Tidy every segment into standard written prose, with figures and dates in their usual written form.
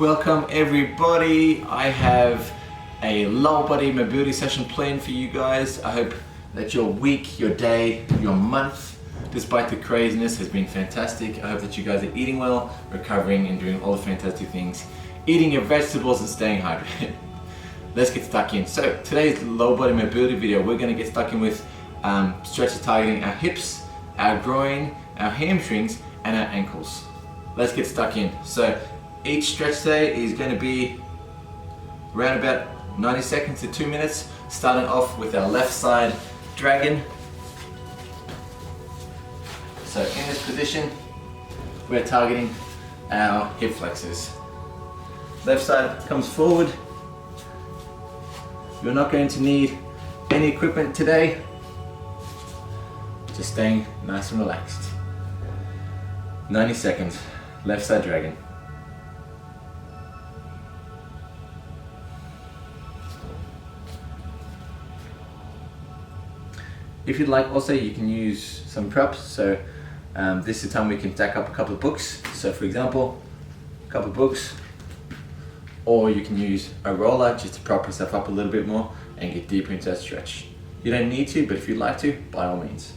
Welcome everybody. I have a lower body mobility session planned for you guys. I hope that your week, your day, your month, despite the craziness, has been fantastic. I hope that you guys are eating well, recovering, and doing all the fantastic things. Eating your vegetables and staying hydrated. Let's get stuck in. So today's lower body mobility video, we're going to get stuck in with stretches targeting our hips, our groin, our hamstrings, and our ankles. Let's get stuck in. So each stretch today is going to be around about 90 seconds to 2 minutes, starting off with our left side dragon. So in this position, we're targeting our hip flexors. Left side comes forward. You're not going to need any equipment today, just staying nice and relaxed. 90 seconds, left side dragon. If you'd like also, you can use some props. So this is the time we can stack up a couple of books. So for example, a couple of books, or you can use a roller just to prop yourself up a little bit more and get deeper into that stretch. You don't need to, but if you'd like to, by all means.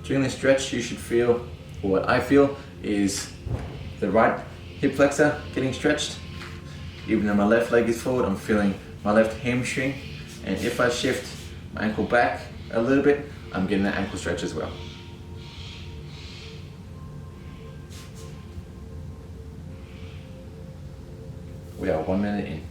During the stretch, you should feel, or what I feel, is the right hip flexor getting stretched. Even though my left leg is forward, I'm feeling my left hamstring, and if I shift my ankle back a little bit, I'm getting that ankle stretch as well. We are 1 minute in.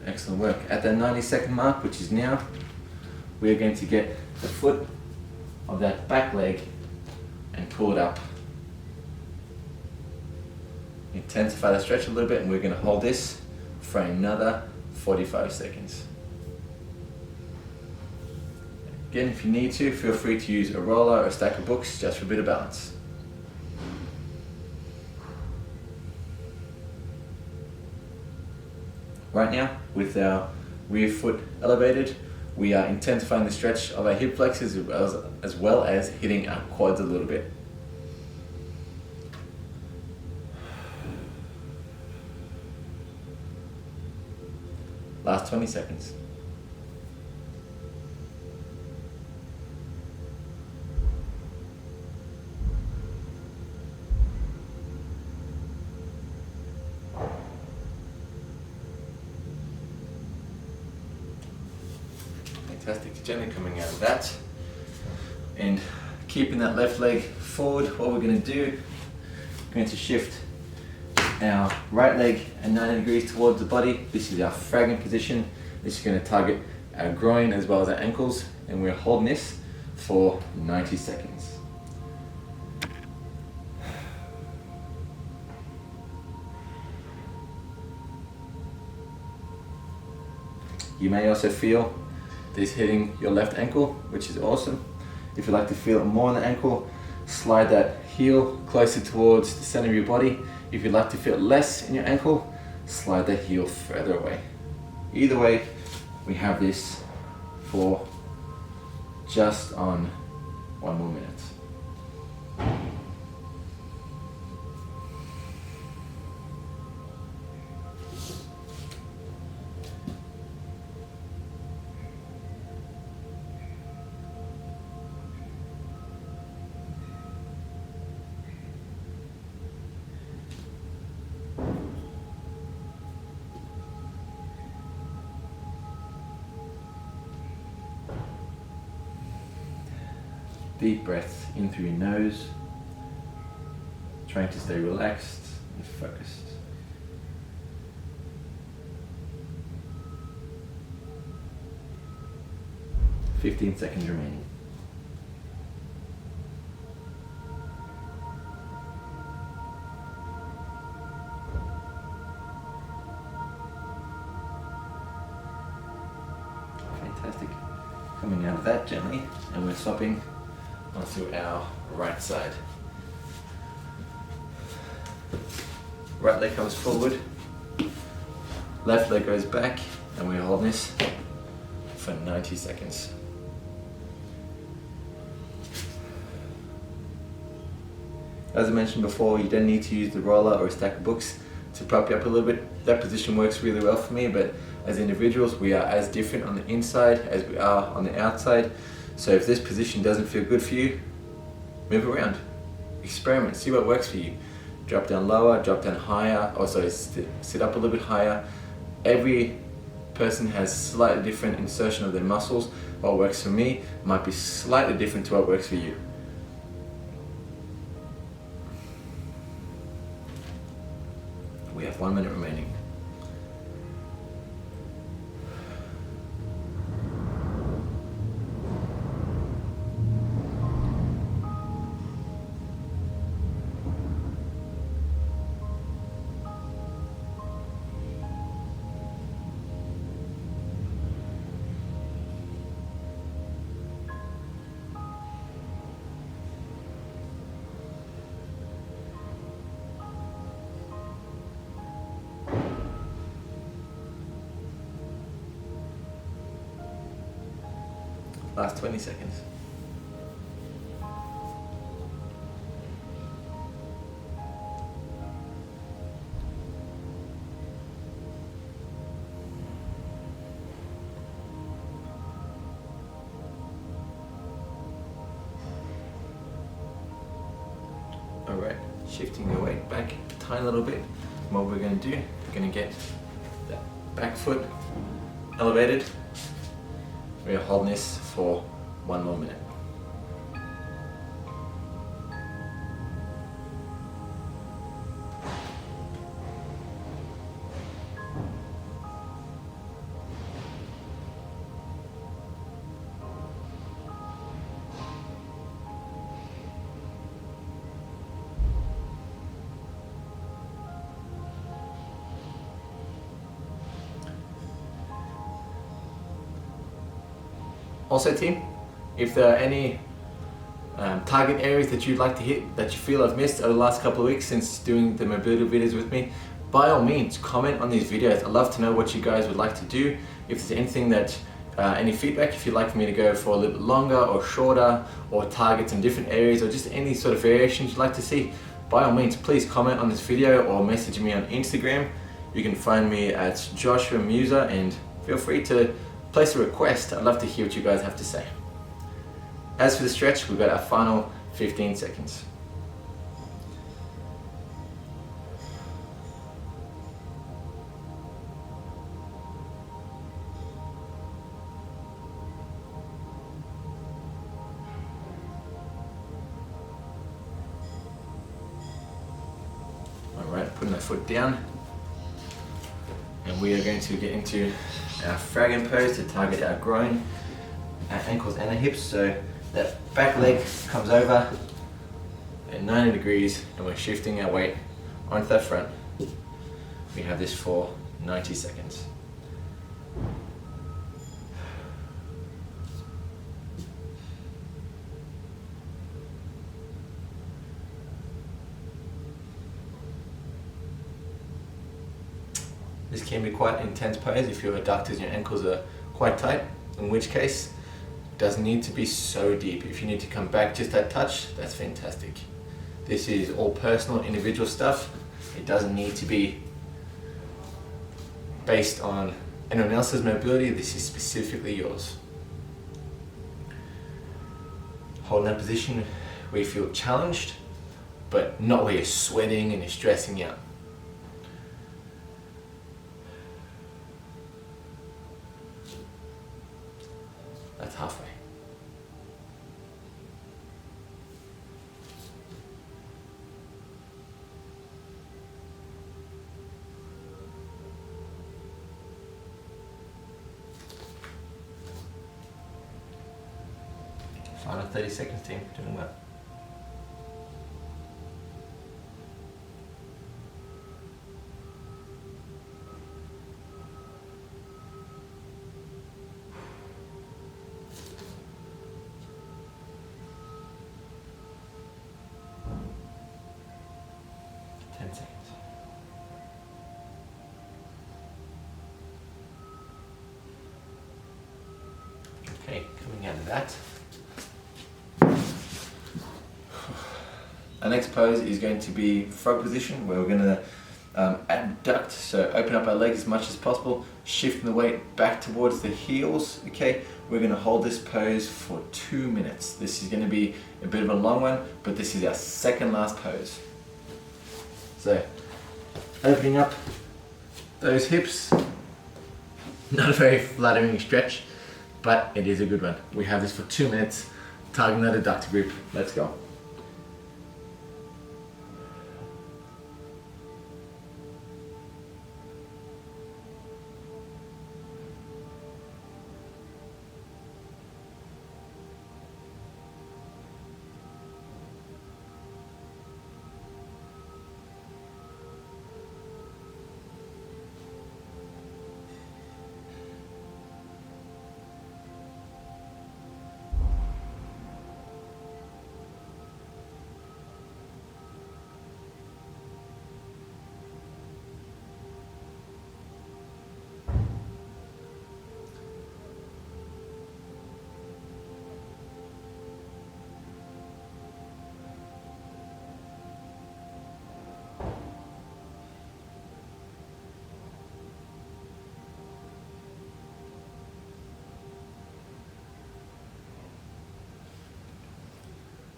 Excellent work. At that 90-second mark, which is now, we are going to get the foot of that back leg and pull it up. Intensify the stretch a little bit, and we're going to hold this for another 45 seconds. Again, if you need to, feel free to use a roller or a stack of books just for a bit of balance. Right now, with our rear foot elevated, we are intensifying the stretch of our hip flexors as well as hitting our quads a little bit. Last 20 seconds. Fantastic, gently coming out of that and keeping that left leg forward. What we're going to do, we're going to shift our right leg at 90 degrees towards the body. This is our fragment position. This is going to target our groin as well as our ankles, and we're holding this for 90 seconds. You may also feel this hitting your left ankle, which is awesome. If you'd like to feel it more on the ankle, slide that heel closer towards the center of your body. If you'd like to feel it less in your ankle, slide the heel further away. Either way, we have this for just on 1 more minute. Deep breaths in through your nose, trying to stay relaxed and focused. "15 seconds remaining. Fantastic. Coming out of that gently, and we're swapping onto our right side. Right leg comes forward, left leg goes back, and we hold this for 90 seconds. As I mentioned before, you don't need to use the roller or a stack of books to prop you up a little bit. That position works really well for me, but as individuals, we are as different on the inside as we are on the outside. So if this position doesn't feel good for you, move around, experiment, see what works for you. Drop down lower, drop down higher, also sit up a little bit higher. Every person has slightly different insertion of their muscles. What works for me might be slightly different to what works for you. We have 1 minute remaining. Last 20 seconds. Alright, shifting your weight back a tiny little bit. What we're going to do, we're going to get that back foot elevated. We're holding this for 1 more minute. Also team, if there are any target areas that you'd like to hit that you feel I've missed over the last couple of weeks since doing the mobility videos with me, by all means comment on these videos. I'd love to know what you guys would like to do. If there's anything that, any feedback, if you'd like for me to go for a little bit longer or shorter, or targets in different areas, or just any sort of variations you'd like to see, by all means please comment on this video or message me on Instagram. You can find me at Joshua Muser and feel free to place a request. I'd love to hear what you guys have to say. As for the stretch, we've got our final 15 seconds. Alright, putting that foot down. And we are going to get into our fragment pose to target our groin, our ankles and our hips. So that back leg comes over at 90 degrees and we're shifting our weight onto that front. We have this for 90 seconds. This can be quite an intense pose if your adductors and your ankles are quite tight, in which case it doesn't need to be so deep. If you need to come back just that touch, that's fantastic. This is all personal, individual stuff. It doesn't need to be based on anyone else's mobility. This is specifically yours. Holding that position where you feel challenged, but not where you're sweating and you're stressing out. That's halfway. Final 30 seconds, team. Doing well. that. Our next pose is going to be frog position, where we're going to abduct, so open up our legs as much as possible, shifting the weight back towards the heels. Okay, we're going to hold this pose for 2 minutes. This is going to be a bit of a long one, but this is our second last pose. So, opening up those hips, not a very flattering stretch, but it is a good one. We have this for 2 minutes, targeting that adductor grip. Let's go.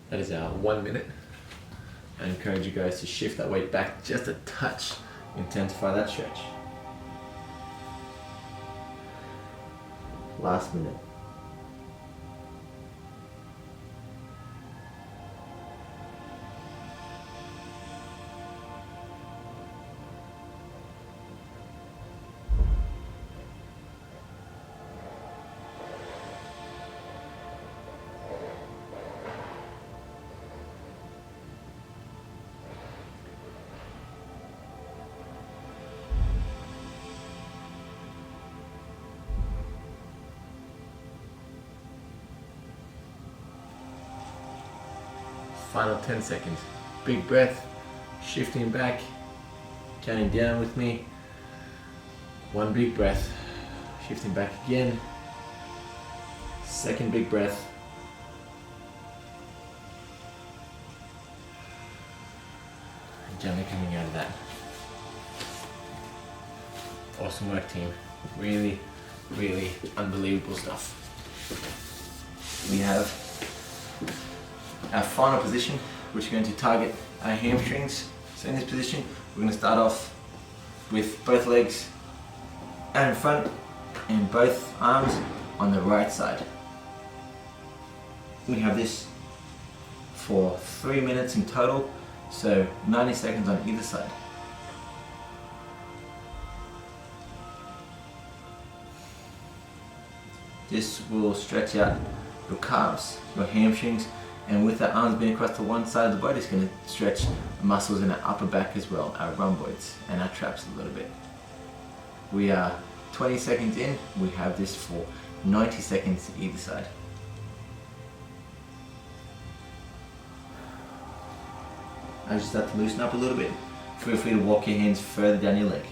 That is our 1 minute. I encourage you guys to shift that weight back just a touch, intensify that stretch. Last minute. Final 10 seconds. Big breath, shifting back, counting down with me. One big breath, shifting back again. Second big breath. And gently coming out of that. Awesome work, team. Really, really unbelievable stuff. We have our final position, which is going to target our hamstrings. So in this position, we're going to start off with both legs out in front and both arms on the right side. We have this for 3 minutes in total, so 90 seconds on either side. This will stretch out your calves, your hamstrings, and with the arms being across to one side of the body, it's going to stretch muscles in our upper back as well, our rhomboids and our traps a little bit. We are 20 seconds in, we have this for 90 seconds either side. As you start to loosen up a little bit, feel free to walk your hands further down your leg.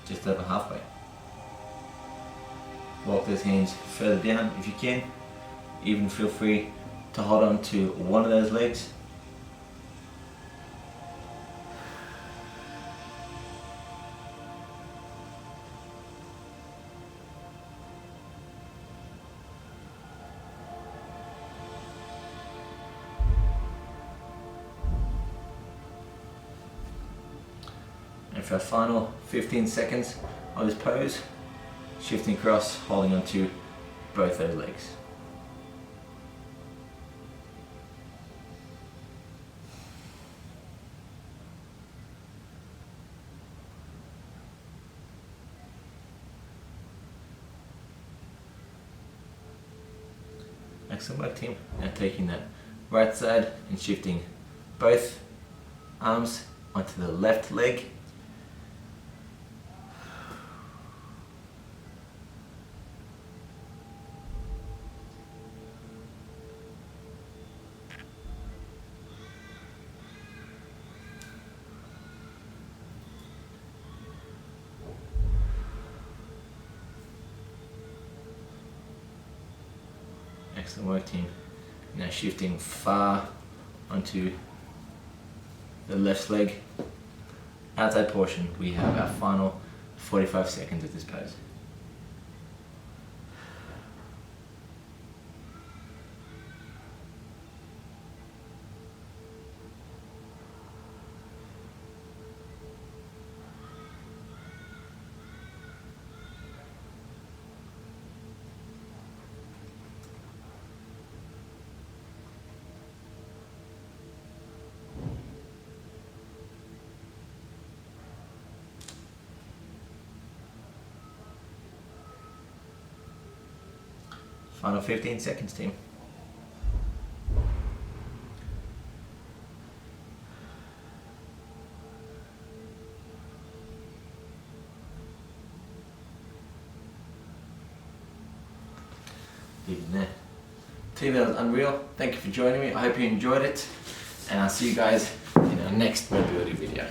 Just over halfway. Walk those hands further down if you can. Even feel free to hold on to one of those legs. And for our final 15 seconds of this pose, shifting across, holding onto both those legs. Excellent work, team. Now taking that right side and shifting both arms onto the left leg. Excellent work, team. Now shifting far onto the left leg. Outside portion, we have our final 45 seconds of this pose. Final 15 seconds, team. Even there. Team, that was unreal. Thank you for joining me. I hope you enjoyed it. And I'll see you guys in our next mobility video.